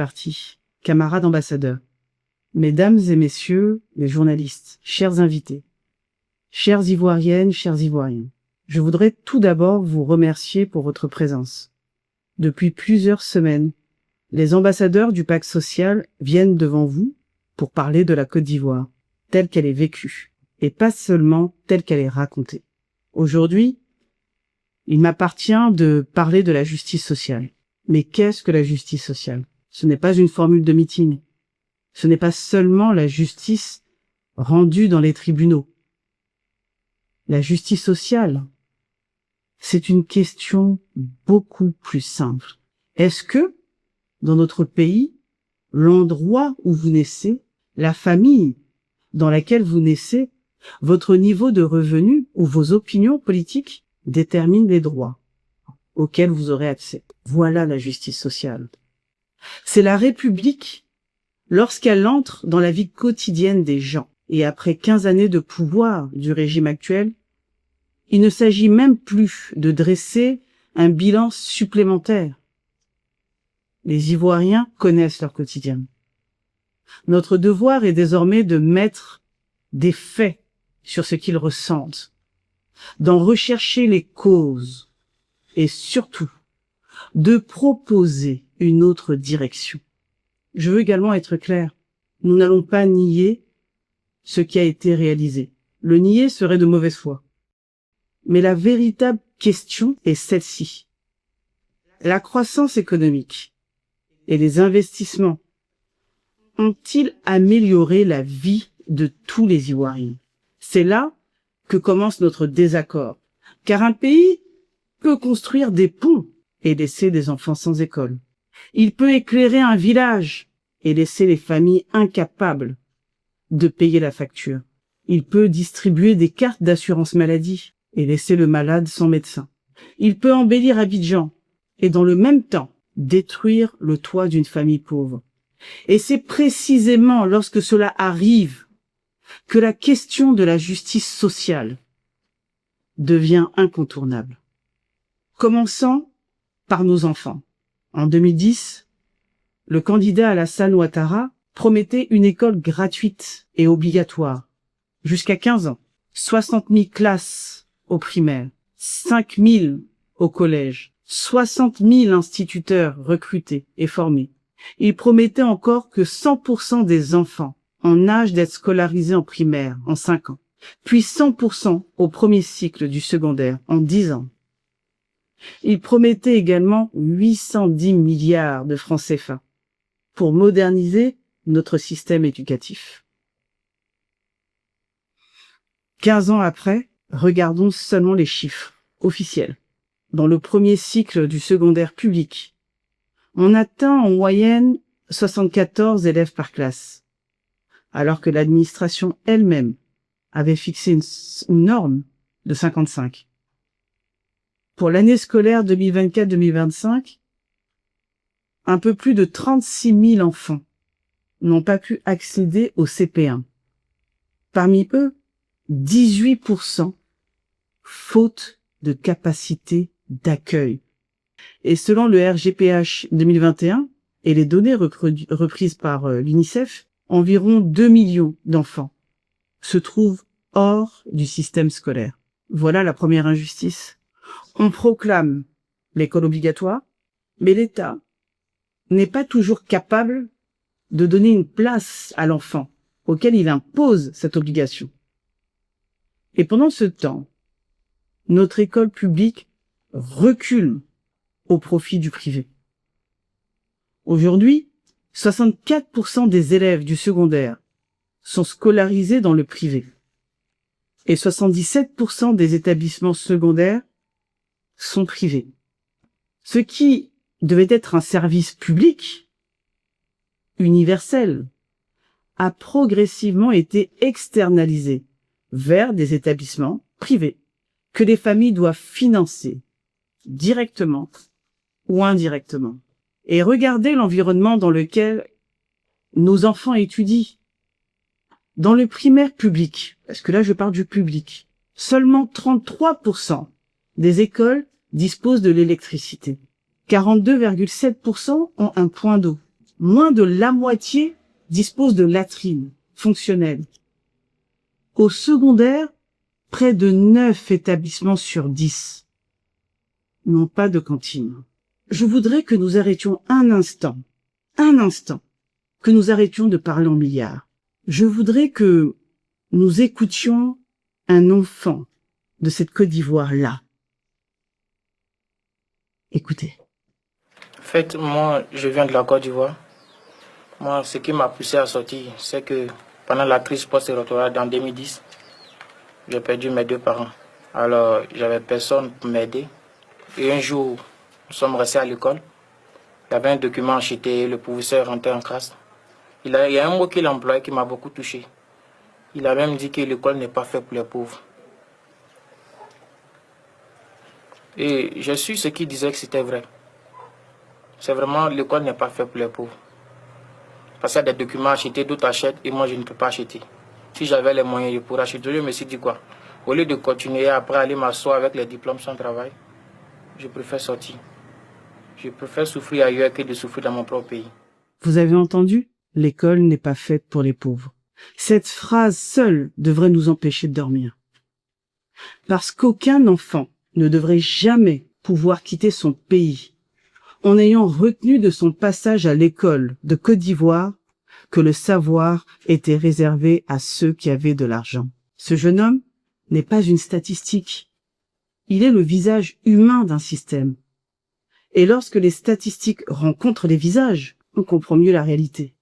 Parti, camarades ambassadeurs, mesdames et messieurs les journalistes, chers invités, chères Ivoiriennes, chers Ivoiriens, je voudrais tout d'abord vous remercier pour votre présence. Depuis plusieurs semaines, les ambassadeurs du pacte social viennent devant vous pour parler de la Côte d'Ivoire, telle qu'elle est vécue, et pas seulement telle qu'elle est racontée. Aujourd'hui, il m'appartient de parler de la justice sociale. Mais qu'est-ce que la justice sociale? Ce n'est pas une formule de meeting. Ce n'est pas seulement la justice rendue dans les tribunaux. La justice sociale, c'est une question beaucoup plus simple. Est-ce que, dans notre pays, l'endroit où vous naissez, la famille dans laquelle vous naissez, votre niveau de revenu ou vos opinions politiques déterminent les droits auxquels vous aurez accès? Voilà la justice sociale. C'est la République lorsqu'elle entre dans la vie quotidienne des gens. Et après 15 années de pouvoir du régime actuel, il ne s'agit même plus de dresser un bilan supplémentaire. Les Ivoiriens connaissent leur quotidien. Notre devoir est désormais de mettre des faits sur ce qu'ils ressentent, d'en rechercher les causes et surtout de proposer une autre direction. Je veux également être clair, nous n'allons pas nier ce qui a été réalisé. Le nier serait de mauvaise foi. Mais la véritable question est celle-ci. La croissance économique et les investissements ont-ils amélioré la vie de tous les Ivoiriens? C'est là que commence notre désaccord. Car un pays peut construire des ponts et laisser des enfants sans école. Il peut éclairer un village et laisser les familles incapables de payer la facture. Il peut distribuer des cartes d'assurance maladie et laisser le malade sans médecin. Il peut embellir Abidjan et dans le même temps détruire le toit d'une famille pauvre. Et c'est précisément lorsque cela arrive que la question de la justice sociale devient incontournable. Commençons par nos enfants. En 2010, le candidat Alassane Ouattara promettait une école gratuite et obligatoire jusqu'à 15 ans, 60 000 classes au primaire, 5 000 au collège, 60 000 instituteurs recrutés et formés. Il promettait encore que 100% des enfants en âge d'être scolarisés en primaire en 5 ans, puis 100% au premier cycle du secondaire en 10 ans. Il promettait également 810 milliards de francs CFA pour moderniser notre système éducatif. 15 ans après, regardons seulement les chiffres officiels. Dans le premier cycle du secondaire public, on atteint en moyenne 74 élèves par classe, alors que l'administration elle-même avait fixé une norme de 55. Pour l'année scolaire 2024-2025, un peu plus de 36 000 enfants n'ont pas pu accéder au CP1. Parmi eux, 18% faute de capacité d'accueil. Et selon le RGPH 2021 et les données reprises par l'UNICEF, environ 2 millions d'enfants se trouvent hors du système scolaire. Voilà la première injustice. On proclame l'école obligatoire, mais l'État n'est pas toujours capable de donner une place à l'enfant auquel il impose cette obligation. Et pendant ce temps, notre école publique recule au profit du privé. Aujourd'hui, 64% des élèves du secondaire sont scolarisés dans le privé et 77% des établissements secondaires sont privés. Ce qui devait être un service public universel a progressivement été externalisé vers des établissements privés que les familles doivent financer directement ou indirectement. Et regardez l'environnement dans lequel nos enfants étudient. Dans le primaire public, parce que là je parle du public, seulement 33% des écoles disposent de l'électricité. 42,7% ont un point d'eau. Moins de la moitié dispose de latrines fonctionnelles. Au secondaire, près de 9 établissements sur 10 n'ont pas de cantine. Je voudrais que nous arrêtions un instant, que nous arrêtions de parler en milliards. Je voudrais que nous écoutions un enfant de cette Côte d'Ivoire-là. Écoutez. En fait, moi, je viens de la Côte d'Ivoire. Moi, ce qui m'a poussé à sortir, c'est que pendant la crise post-électorale en 2010, j'ai perdu mes 2 parents. Alors, j'avais personne pour m'aider. Et un jour, nous sommes restés à l'école. Il y avait un document acheté, le professeur rentrait en classe. Il y a un mot qu'il employait qui m'a beaucoup touché. Il a même dit que l'école n'est pas faite pour les pauvres. Et j'ai su ce qu'il disait que c'était vrai. C'est vraiment, l'école n'est pas faite pour les pauvres. Parce qu'il y a des documents achetés, d'autres achètent et moi je ne peux pas acheter. Si j'avais les moyens, je pourrais acheter. Je me suis dit quoi? Au lieu de continuer après aller m'asseoir avec les diplômes sans travail, je préfère sortir. Je préfère souffrir ailleurs que de souffrir dans mon propre pays. Vous avez entendu? L'école n'est pas faite pour les pauvres. Cette phrase seule devrait nous empêcher de dormir. Parce qu'aucun enfant ne devrait jamais pouvoir quitter son pays en ayant retenu de son passage à l'école de Côte d'Ivoire que le savoir était réservé à ceux qui avaient de l'argent. Ce jeune homme n'est pas une statistique. Il est le visage humain d'un système. Et lorsque les statistiques rencontrent les visages, on comprend mieux la réalité.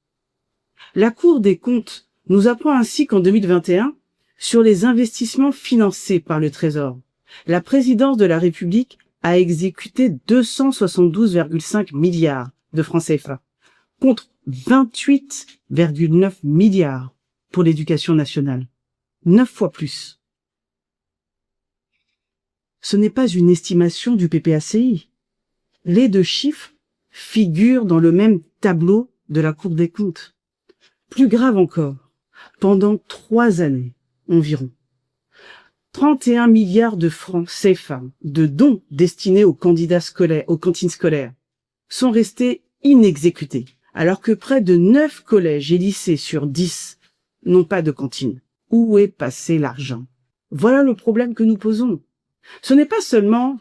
La Cour des comptes nous apprend ainsi qu'en 2021, sur les investissements financés par le Trésor, la présidence de la République a exécuté 272,5 milliards de francs CFA, contre 28,9 milliards pour l'éducation nationale. 9 fois plus. Ce n'est pas une estimation du PPACI. Les 2 chiffres figurent dans le même tableau de la Cour des comptes. Plus grave encore, pendant 3 années environ, 31 milliards de francs CFA de dons destinés aux candidats scolaires, aux cantines scolaires, sont restés inexécutés, alors que près de 9 collèges et lycées sur 10 n'ont pas de cantine. Où est passé l'argent? Voilà le problème que nous posons. Ce n'est pas seulement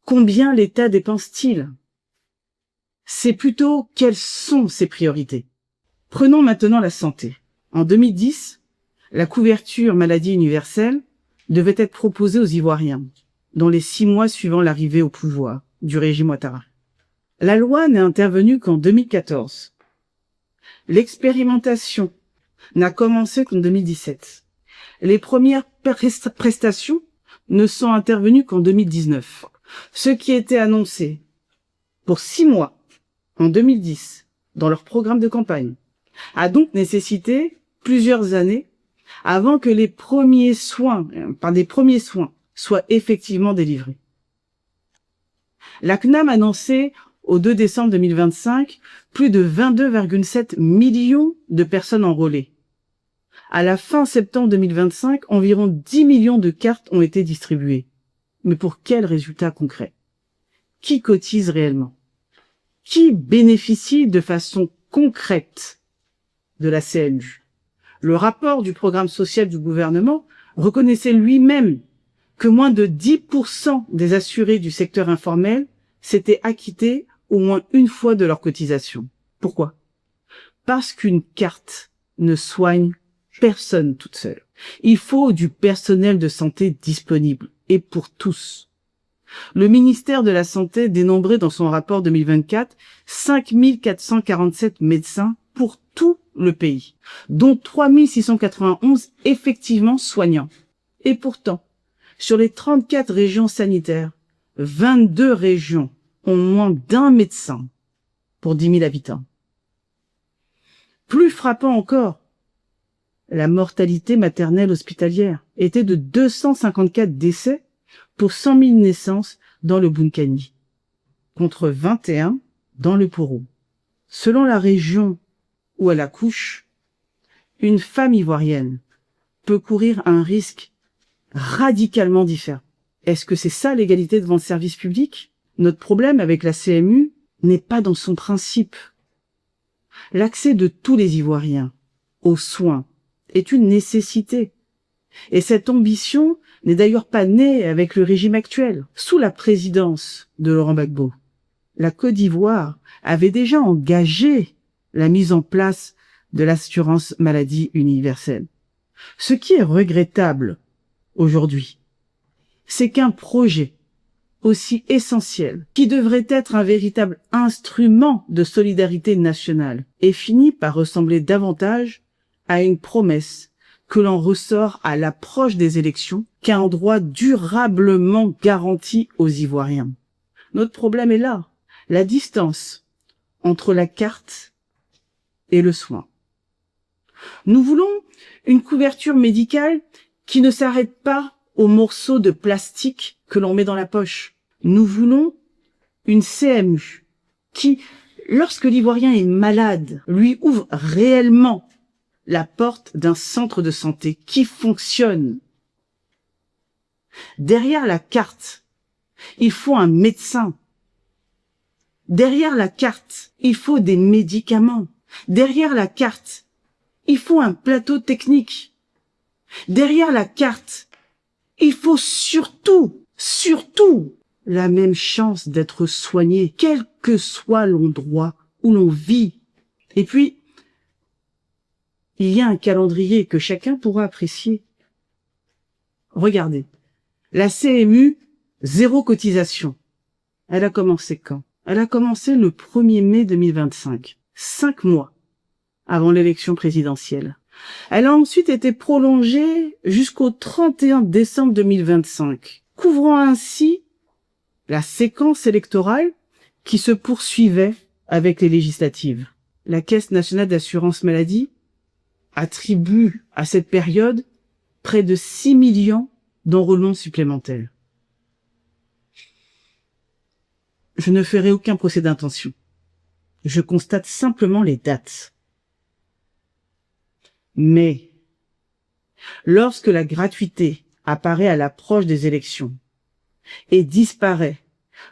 combien l'État dépense-t-il, c'est plutôt quelles sont ses priorités. Prenons maintenant la santé. En 2010, la couverture maladie universelle devait être proposée aux Ivoiriens dans les 6 mois suivant l'arrivée au pouvoir du régime Ouattara. La loi n'est intervenue qu'en 2014. L'expérimentation n'a commencé qu'en 2017. Les premières prestations ne sont intervenues qu'en 2019. Ce qui était annoncé pour 6 mois en 2010 dans leur programme de campagne a donc nécessité plusieurs années avant que les premiers soins soient effectivement délivrés. La CNAM annonçait au 2 décembre 2025 plus de 22,7 millions de personnes enrôlées. À la fin septembre 2025, environ 10 millions de cartes ont été distribuées. Mais pour quels résultats concrets? Qui cotise réellement? Qui bénéficie de façon concrète de la CNU? Le rapport du programme social du gouvernement reconnaissait lui-même que moins de 10% des assurés du secteur informel s'étaient acquittés au moins une fois de leur cotisation. Pourquoi? Parce qu'une carte ne soigne personne toute seule. Il faut du personnel de santé disponible, et pour tous. Le ministère de la Santé dénombrait dans son rapport 2024 5447 médecins pour tout le pays, dont 3691 effectivement soignants. Et pourtant, sur les 34 régions sanitaires, 22 régions ont moins d'1 médecin pour 10 000 habitants. Plus frappant encore, la mortalité maternelle hospitalière était de 254 décès pour 100 000 naissances dans le Bounkiani, contre 21 dans le Poro. Selon la région où elle accouche, une femme ivoirienne peut courir un risque radicalement différent. Est-ce que c'est ça l'égalité devant le service public? Notre problème avec la CMU n'est pas dans son principe, L'accès de tous les Ivoiriens aux soins est une nécessité. Et cette ambition n'est d'ailleurs pas née avec le régime actuel. Sous la présidence de Laurent Gbagbo, la Côte d'Ivoire avait déjà engagé la mise en place de l'assurance maladie universelle. Ce qui est regrettable aujourd'hui, c'est qu'un projet aussi essentiel, qui devrait être un véritable instrument de solidarité nationale, ait fini par ressembler davantage à une promesse que l'on ressort à l'approche des élections qu'à un droit durablement garanti aux Ivoiriens. Notre problème est là, la distance entre la carte et le soin. Nous voulons une couverture médicale qui ne s'arrête pas aux morceaux de plastique que l'on met dans la poche. Nous voulons une CMU qui, lorsque l'Ivoirien est malade, lui ouvre réellement la porte d'un centre de santé qui fonctionne. Derrière la carte, il faut un médecin. Derrière la carte, il faut des médicaments. Derrière la carte, il faut un plateau technique. Derrière la carte, il faut surtout la même chance d'être soigné, quel que soit l'endroit où l'on vit. Et puis, il y a un calendrier que chacun pourra apprécier. Regardez, la CMU, 0 cotisation. Elle a commencé quand? Elle a commencé le 1er mai 2025, 5 mois avant l'élection présidentielle. Elle a ensuite été prolongée jusqu'au 31 décembre 2025, couvrant ainsi la séquence électorale qui se poursuivait avec les législatives. La Caisse nationale d'assurance maladie attribue à cette période près de 6 millions d'enrôlements supplémentaires. Je ne ferai aucun procès d'intention. Je constate simplement les dates. Mais, lorsque la gratuité apparaît à l'approche des élections et disparaît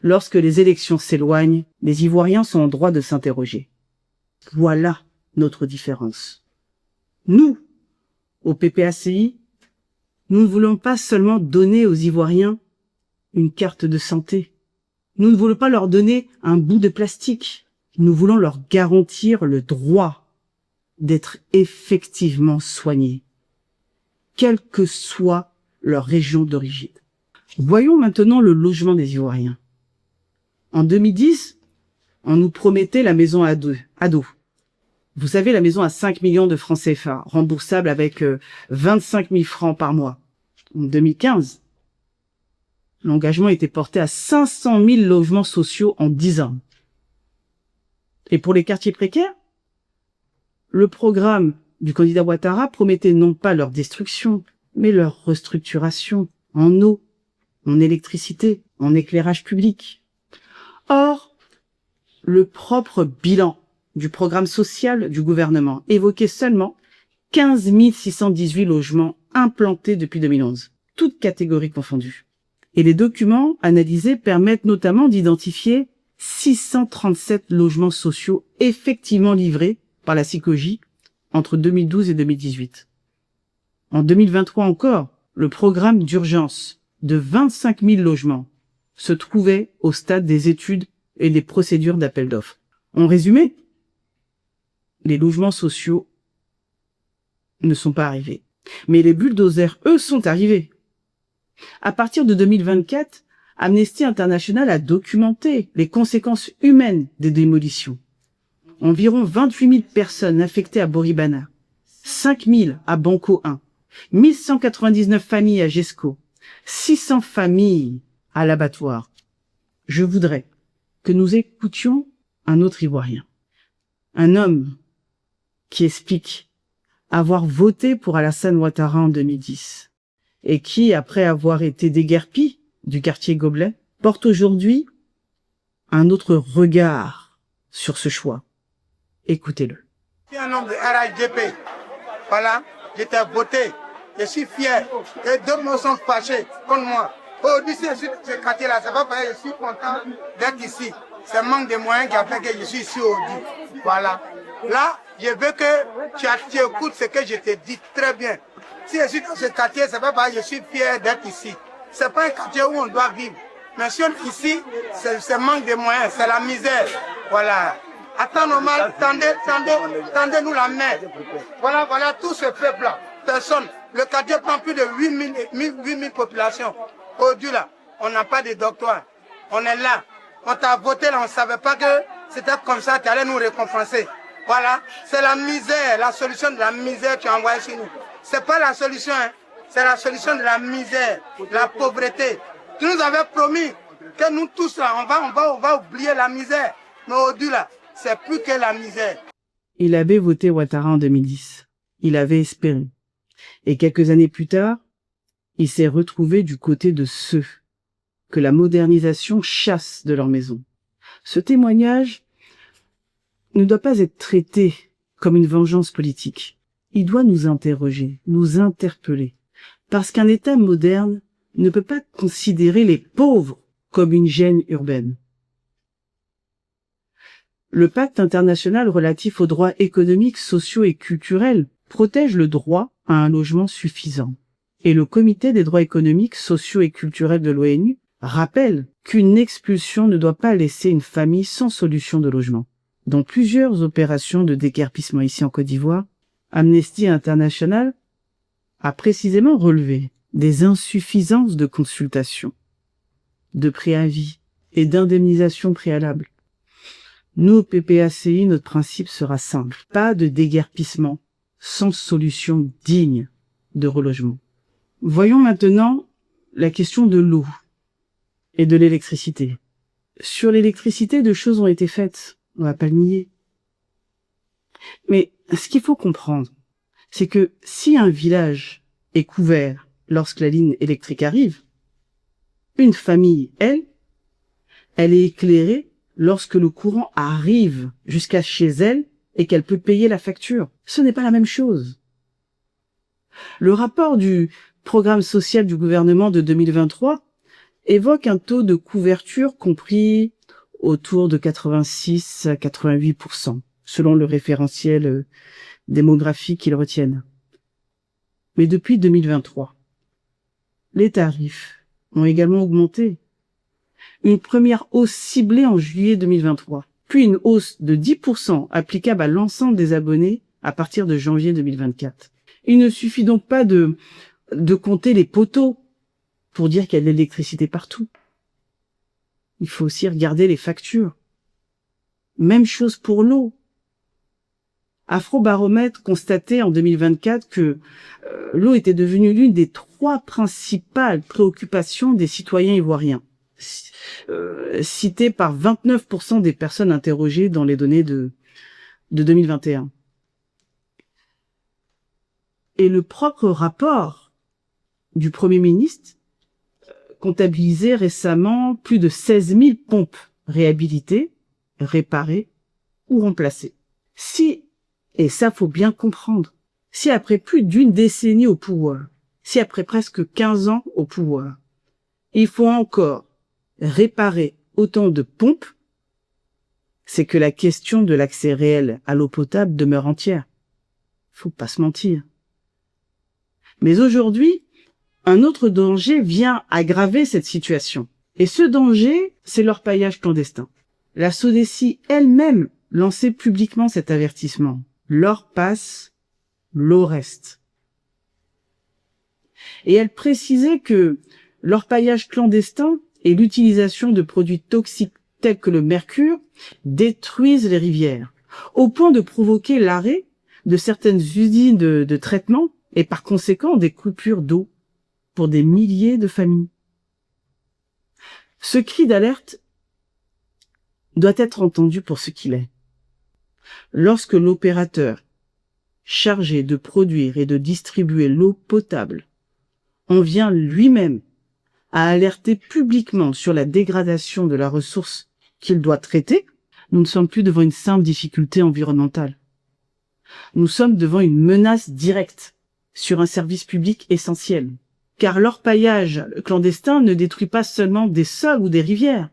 lorsque les élections s'éloignent, les Ivoiriens sont en droit de s'interroger. Voilà notre différence. Nous, au PPACI, nous ne voulons pas seulement donner aux Ivoiriens une carte de santé. Nous ne voulons pas leur donner un bout de plastique. Nous voulons leur garantir le droit d'être effectivement soignés, quelle que soit leur région d'origine. Voyons maintenant le logement des Ivoiriens. En 2010, on nous promettait la maison ado. Vous savez, la maison à 5 millions de francs CFA, remboursable avec 25 000 francs par mois. En 2015, l'engagement était porté à 500 000 logements sociaux en 10 ans. Et pour les quartiers précaires, le programme du candidat Ouattara promettait non pas leur destruction, mais leur restructuration en eau, en électricité, en éclairage public. Or, le propre bilan du programme social du gouvernement évoquait seulement 15 618 logements implantés depuis 2011, toutes catégories confondues. Et les documents analysés permettent notamment d'identifier 637 logements sociaux effectivement livrés par la SICOGI entre 2012 et 2018. En 2023 encore, le programme d'urgence de 25 000 logements se trouvait au stade des études et des procédures d'appel d'offres. En résumé, les logements sociaux ne sont pas arrivés. Mais les bulldozers, eux, sont arrivés. À partir de 2024, Amnesty International a documenté les conséquences humaines des démolitions. Environ 28 000 personnes affectées à Boribana, 5 000 à Banco 1, 1199 familles à Gesco, 600 familles à l'abattoir. Je voudrais que nous écoutions un autre Ivoirien, un homme qui explique avoir voté pour Alassane Ouattara en 2010 et qui, après avoir été déguerpi du quartier Goblet, porte aujourd'hui un autre regard sur ce choix. Écoutez-le. Je suis un homme de RHDP. Voilà, j'étais voté. Je suis fier. Et deux mots sont fâchés contre moi. Aujourd'hui, ce quartier-là, ça va pas. Je suis content d'être ici. c'est le manque de moyens qui a fait que je suis ici aujourd'hui. Voilà. Là, je veux que tu écoutes ce que je te dis très bien. Si je suis dans ce quartier, c'est pas parce que je suis fier d'être ici. C'est pas un quartier où on doit vivre. Mais si on est ici, c'est le manque de moyens, c'est la misère. Voilà. À temps normal, tendez-nous la main. Voilà tout ce peuple-là. Personne. Le quartier prend plus de 8000 populations. Aujourd'hui, là, on n'a pas de docteur. On est là. On t'a voté là, on ne savait pas que c'était comme ça, tu allais nous récompenser. Voilà. C'est la misère, la solution de la misère que tu as envoyée chez nous. C'est pas la solution, hein. C'est la solution de la misère, de la pauvreté. Tu nous avais promis que nous tous là, on va oublier la misère. Mais aujourd'hui là, c'est plus que la misère. Il avait voté Ouattara en 2010. Il avait espéré. Et quelques années plus tard, il s'est retrouvé du côté de ceux que la modernisation chasse de leur maison. Ce témoignage ne doit pas être traité comme une vengeance politique. Il doit nous interroger, nous interpeller. Parce qu'un État moderne ne peut pas considérer les pauvres comme une gêne urbaine. Le pacte international relatif aux droits économiques, sociaux et culturels protège le droit à un logement suffisant. Et le Comité des droits économiques, sociaux et culturels de l'ONU rappelle qu'une expulsion ne doit pas laisser une famille sans solution de logement. Dans plusieurs opérations de déguerpissement ici en Côte d'Ivoire, Amnesty International a précisément relevé des insuffisances de consultation, de préavis et d'indemnisation préalable. Nous, au PPACI, notre principe sera simple. Pas de déguerpissement sans solution digne de relogement. Voyons maintenant la question de l'eau et de l'électricité. Sur l'électricité, deux choses ont été faites, on va pas le nier. Mais ce qu'il faut comprendre, c'est que si un village est couvert lorsque la ligne électrique arrive, une famille, elle est éclairée lorsque le courant arrive jusqu'à chez elle et qu'elle peut payer la facture. Ce n'est pas la même chose. Le rapport du programme social du gouvernement de 2023 évoque un taux de couverture compris autour de 86 à 88%, selon le référentiel démographique qu'ils retiennent. Mais depuis 2023, les tarifs ont également augmenté. Une première hausse ciblée en juillet 2023, puis une hausse de 10% applicable à l'ensemble des abonnés à partir de janvier 2024. Il ne suffit donc pas de compter les poteaux pour dire qu'il y a de l'électricité partout. Il faut aussi regarder les factures. Même chose pour l'eau. Afrobaromètre constatait en 2024 que l'eau était devenue l'une des 3 principales préoccupations des citoyens ivoiriens, citée par 29% des personnes interrogées dans les données de 2021. Et le propre rapport du Premier ministre comptabilisait récemment plus de 16 000 pompes réhabilitées, réparées ou remplacées. Et ça faut bien comprendre, si après plus d'une décennie au pouvoir, si après presque 15 ans au pouvoir, il faut encore réparer autant de pompes, c'est que la question de l'accès réel à l'eau potable demeure entière. Faut pas se mentir. Mais aujourd'hui, un autre danger vient aggraver cette situation. Et ce danger, c'est l'orpaillage clandestin. La SODECI elle-même lançait publiquement cet avertissement. L'or passe, l'eau reste. Et elle précisait que l'orpaillage clandestin et l'utilisation de produits toxiques tels que le mercure détruisent les rivières, au point de provoquer l'arrêt de certaines usines de traitement et par conséquent des coupures d'eau pour des milliers de familles. Ce cri d'alerte doit être entendu pour ce qu'il est. Lorsque l'opérateur chargé de produire et de distribuer l'eau potable en vient lui-même à alerter publiquement sur la dégradation de la ressource qu'il doit traiter, nous ne sommes plus devant une simple difficulté environnementale. Nous sommes devant une menace directe sur un service public essentiel. Car l'orpaillage clandestin ne détruit pas seulement des sols ou des rivières.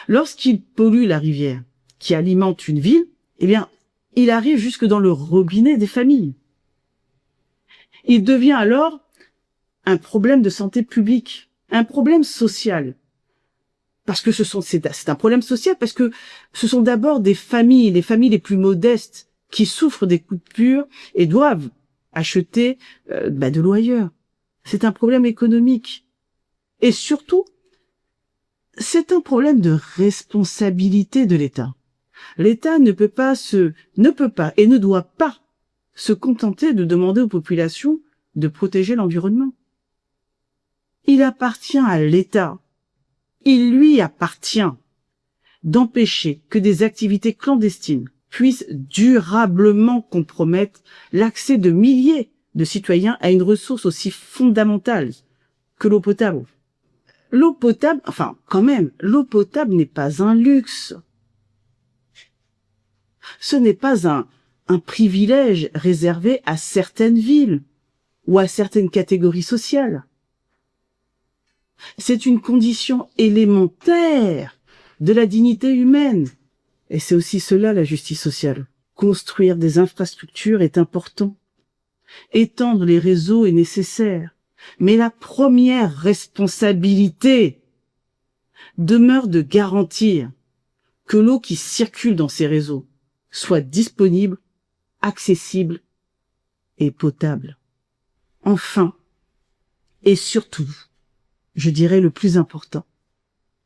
Lorsqu'il pollue la rivière qui alimente une ville, eh bien, il arrive jusque dans le robinet des familles. Il devient alors un problème de santé publique, un problème social. Parce que c'est un problème social, parce que ce sont d'abord des familles, les familles les plus modestes, qui souffrent des coupures et doivent acheter de l'eau ailleurs. C'est un problème économique. Et surtout, c'est un problème de responsabilité de l'État. L'État ne peut pas et ne doit pas se contenter de demander aux populations de protéger l'environnement. Il appartient à l'État, il lui appartient d'empêcher que des activités clandestines puissent durablement compromettre l'accès de milliers de citoyens à une ressource aussi fondamentale que l'eau potable. L'eau potable, enfin, quand même, l'eau potable n'est pas un luxe. Ce n'est pas un privilège réservé à certaines villes ou à certaines catégories sociales. C'est une condition élémentaire de la dignité humaine. Et c'est aussi cela, la justice sociale. Construire des infrastructures est important. Étendre les réseaux est nécessaire. Mais la première responsabilité demeure de garantir que l'eau qui circule dans ces réseaux soit disponible, accessible et potable. Enfin, et surtout, je dirais le plus important,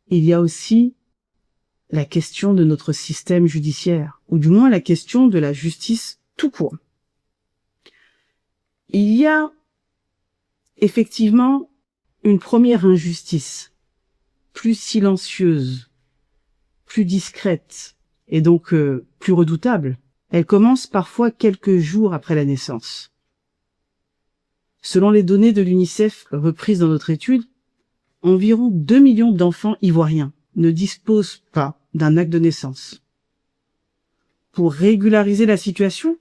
il y a aussi la question de notre système judiciaire, ou du moins la question de la justice tout court. Il y a effectivement une première injustice, plus silencieuse, plus discrète, et donc plus redoutable. Elle commence parfois quelques jours après la naissance. Selon les données de l'UNICEF reprises dans notre étude, environ 2 millions d'enfants ivoiriens ne disposent pas d'un acte de naissance. Pour régulariser la situation,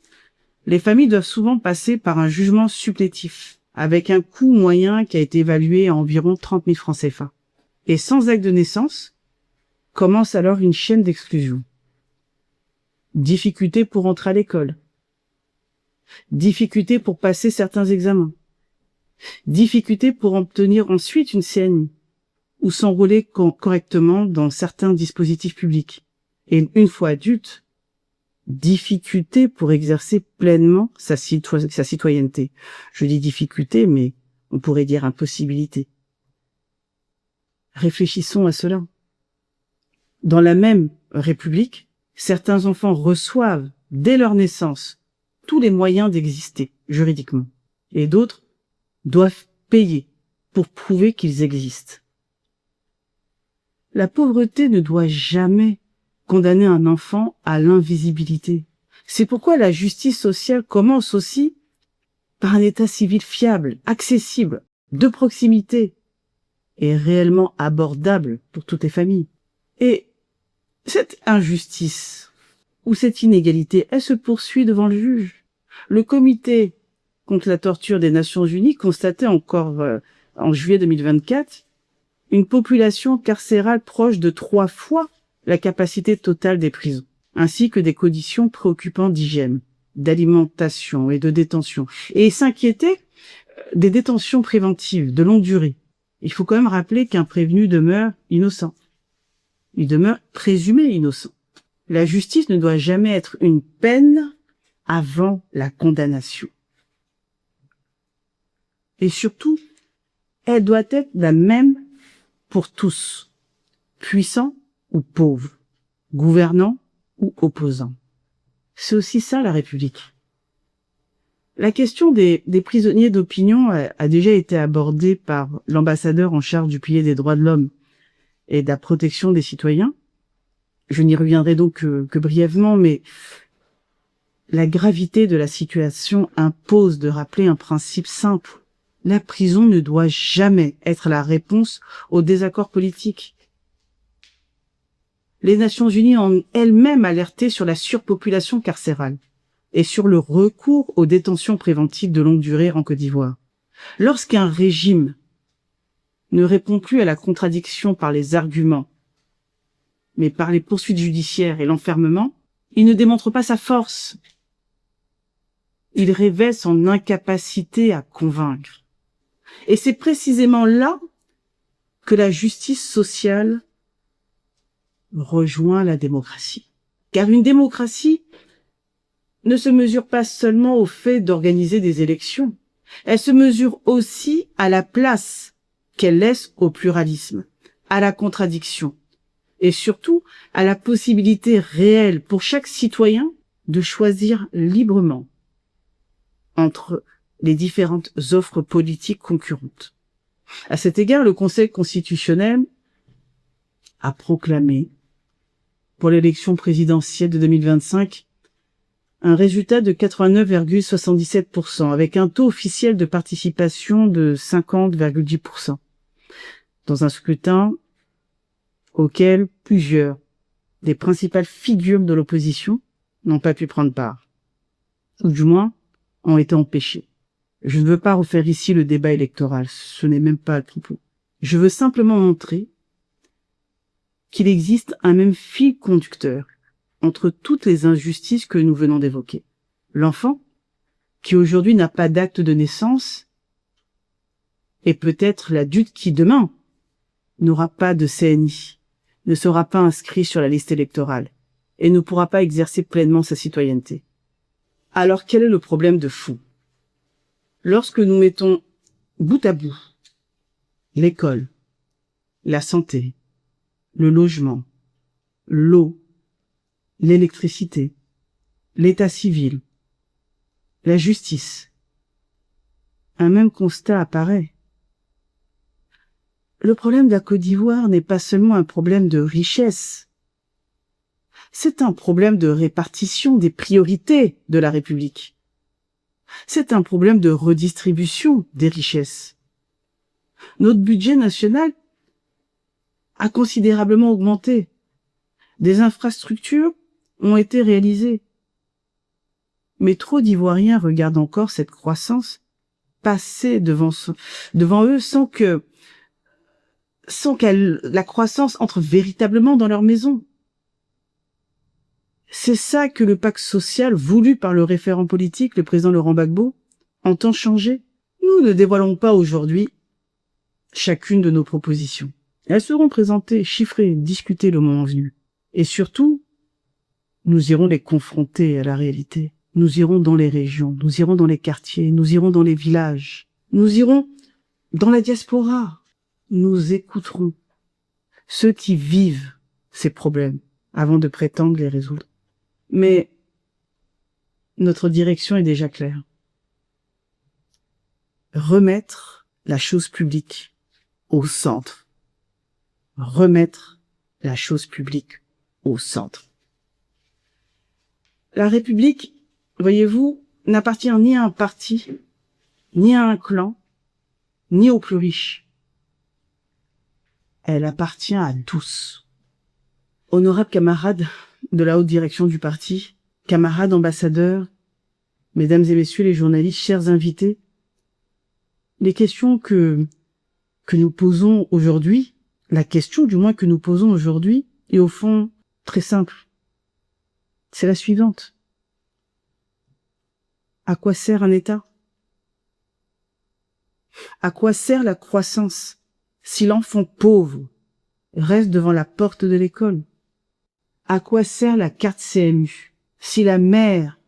les familles doivent souvent passer par un jugement supplétif, avec un coût moyen qui a été évalué à environ 30 000 francs CFA. Et sans acte de naissance, commence alors une chaîne d'exclusion. Difficulté pour entrer à l'école. Difficulté pour passer certains examens. Difficulté pour obtenir ensuite une CNI ou s'enrôler correctement dans certains dispositifs publics. Et une fois adulte, difficulté pour exercer pleinement sa citoyenneté. Je dis difficulté, mais on pourrait dire impossibilité. Réfléchissons à cela. Dans la même République, certains enfants reçoivent, dès leur naissance, tous les moyens d'exister juridiquement, et d'autres doivent payer pour prouver qu'ils existent. La pauvreté ne doit jamais condamner un enfant à l'invisibilité. C'est pourquoi la justice sociale commence aussi par un état civil fiable, accessible, de proximité et réellement abordable pour toutes les familles. Et cette injustice ou cette inégalité, elle se poursuit devant le juge. Le comité contre la torture des Nations Unies constatait encore en juillet 2024 une population carcérale proche de 3 fois la capacité totale des prisons, ainsi que des conditions préoccupantes d'hygiène, d'alimentation et de détention. Et s'inquiéter des détentions préventives de longue durée. Il faut quand même rappeler qu'un prévenu demeure innocent. Il demeure présumé innocent. La justice ne doit jamais être une peine avant la condamnation. Et surtout, elle doit être la même pour tous, puissants ou pauvres, gouvernants ou opposants. C'est aussi ça la République. La question des prisonniers d'opinion a déjà été abordée par l'ambassadeur en charge du pilier des droits de l'homme et de la protection des citoyens. Je n'y reviendrai donc que brièvement, mais la gravité de la situation impose de rappeler un principe simple. La prison ne doit jamais être la réponse aux désaccords politiques. Les Nations Unies ont elles-mêmes alerté sur la surpopulation carcérale et sur le recours aux détentions préventives de longue durée en Côte d'Ivoire. Lorsqu'un régime ne répond plus à la contradiction par les arguments mais par les poursuites judiciaires et l'enfermement, il ne démontre pas sa force. Il révèle son incapacité à convaincre. Et c'est précisément là que la justice sociale rejoint la démocratie. Car une démocratie ne se mesure pas seulement au fait d'organiser des élections, elle se mesure aussi à la place qu'elle laisse au pluralisme, à la contradiction, et surtout à la possibilité réelle pour chaque citoyen de choisir librement entre les différentes offres politiques concurrentes. À cet égard, le Conseil constitutionnel a proclamé pour l'élection présidentielle de 2025 un résultat de 89,77%, avec un taux officiel de participation de 50,10%, dans un scrutin auquel plusieurs des principales figures de l'opposition n'ont pas pu prendre part, ou du moins ont été empêchés. Je ne veux pas refaire ici le débat électoral, ce n'est même pas le propos. Je veux simplement montrer qu'il existe un même fil conducteur entre toutes les injustices que nous venons d'évoquer. L'enfant, qui aujourd'hui n'a pas d'acte de naissance, et peut-être l'adulte qui demain n'aura pas de CNI, ne sera pas inscrit sur la liste électorale, et ne pourra pas exercer pleinement sa citoyenneté. Alors quel est le problème de fond? Lorsque nous mettons bout à bout l'école, la santé, le logement, l'eau, l'électricité, l'état civil, la justice, un même constat apparaît. Le problème de la Côte d'Ivoire n'est pas seulement un problème de richesse, c'est un problème de répartition des priorités de la République. C'est un problème de redistribution des richesses. Notre budget national a considérablement augmenté. Des infrastructures ont été réalisées. Mais trop d'Ivoiriens regardent encore cette croissance passer devant eux sans que la croissance entre véritablement dans leur maison. C'est ça que le pacte social voulu par le référent politique, le président Laurent Gbagbo, entend changer. Nous ne dévoilons pas aujourd'hui chacune de nos propositions. Elles seront présentées, chiffrées, discutées le moment venu. Et surtout, nous irons les confronter à la réalité. Nous irons dans les régions, nous irons dans les quartiers, nous irons dans les villages, nous irons dans la diaspora. Nous écouterons ceux qui vivent ces problèmes avant de prétendre les résoudre. Mais notre direction est déjà claire. Remettre la chose publique au centre. Remettre la chose publique au centre. La République, voyez-vous, n'appartient ni à un parti, ni à un clan, ni aux plus riches. Elle appartient à tous. Honorables camarades de la haute direction du parti, camarades ambassadeurs, mesdames et messieurs les journalistes, chers invités, les questions que nous posons aujourd'hui, la question du moins que nous posons aujourd'hui, est au fond très simple. C'est la suivante. À quoi sert un État? À quoi sert la croissance si l'enfant pauvre reste devant la porte de l'école? À quoi sert la carte CMU si la mère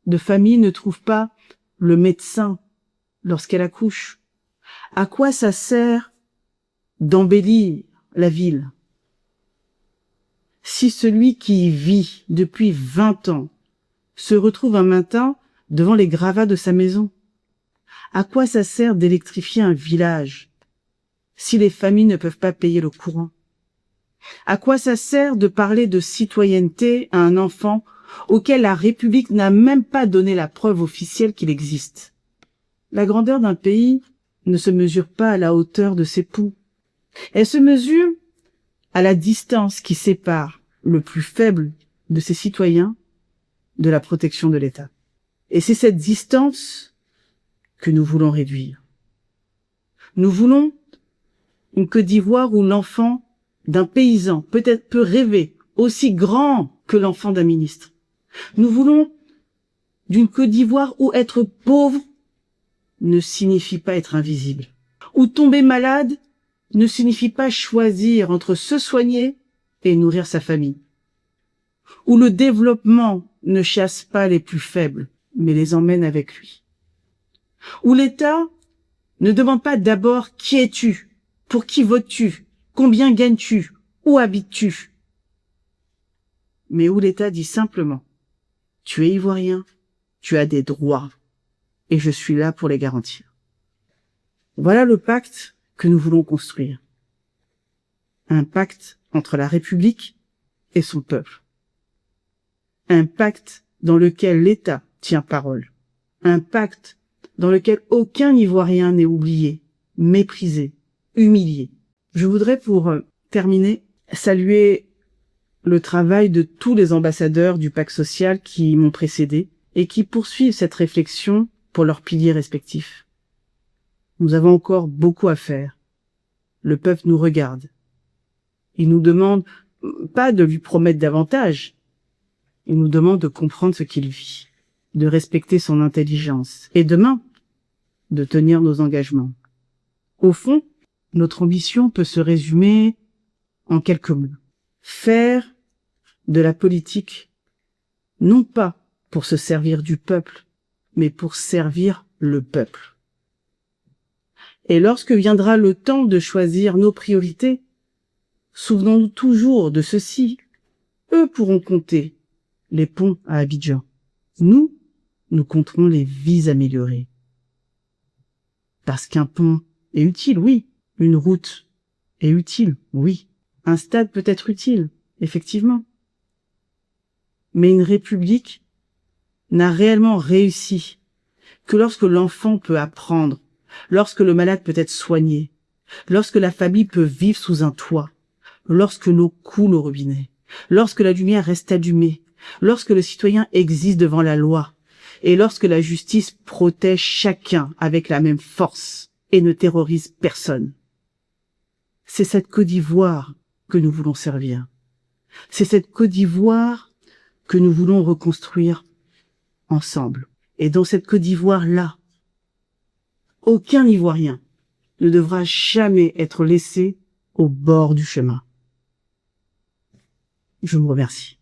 de famille ne trouve pas le médecin lorsqu'elle accouche? À quoi ça sert d'embellir la ville si celui qui y vit depuis 20 ans se retrouve un matin devant les gravats de sa maison? À quoi ça sert d'électrifier un village si les familles ne peuvent pas payer le courant? À quoi ça sert de parler de citoyenneté à un enfant auquel la République n'a même pas donné la preuve officielle qu'il existe? La grandeur d'un pays ne se mesure pas à la hauteur de ses ponts. Elle se mesure à la distance qui sépare le plus faible de ses citoyens de la protection de l'État. Et c'est cette distance que nous voulons réduire. Nous voulons une Côte d'Ivoire où l'enfant d'un paysan peut rêver aussi grand que l'enfant d'un ministre. Nous voulons d'une Côte d'Ivoire où être pauvre ne signifie pas être invisible, où tomber malade ne signifie pas choisir entre se soigner et nourrir sa famille, où le développement ne chasse pas les plus faibles, mais les emmène avec lui, où l'État ne demande pas d'abord qui es-tu, pour qui votes-tu, combien gagnes-tu, où habites-tu, mais où l'État dit simplement « Tu es ivoirien, tu as des droits, et je suis là pour les garantir. » Voilà le pacte que nous voulons construire. Un pacte entre la République et son peuple. Un pacte dans lequel l'État tient parole. Un pacte dans lequel aucun Ivoirien n'est oublié, méprisé, humilié. Je voudrais, pour terminer, saluer le travail de tous les ambassadeurs du pacte social qui m'ont précédé et qui poursuivent cette réflexion pour leurs piliers respectifs. Nous avons encore beaucoup à faire. Le peuple nous regarde. Il nous demande pas de lui promettre davantage. Il nous demande de comprendre ce qu'il vit, de respecter son intelligence et demain, de tenir nos engagements. Au fond, notre ambition peut se résumer en quelques mots. Faire de la politique, non pas pour se servir du peuple, mais pour servir le peuple. Et lorsque viendra le temps de choisir nos priorités, souvenons-nous toujours de ceci. Eux pourront compter les ponts à Abidjan. Nous compterons les vies améliorées. Parce qu'un pont est utile, oui. Une route est utile, oui. Un stade peut être utile, effectivement. Mais une république n'a réellement réussi que lorsque l'enfant peut apprendre, lorsque le malade peut être soigné, lorsque la famille peut vivre sous un toit, lorsque l'eau coule au robinet, lorsque la lumière reste allumée, lorsque le citoyen existe devant la loi, et lorsque la justice protège chacun avec la même force et ne terrorise personne. C'est cette Côte d'Ivoire que nous voulons servir. C'est cette Côte d'Ivoire que nous voulons reconstruire ensemble. Et dans cette Côte d'Ivoire-là, aucun Ivoirien ne devra jamais être laissé au bord du chemin. Je vous remercie.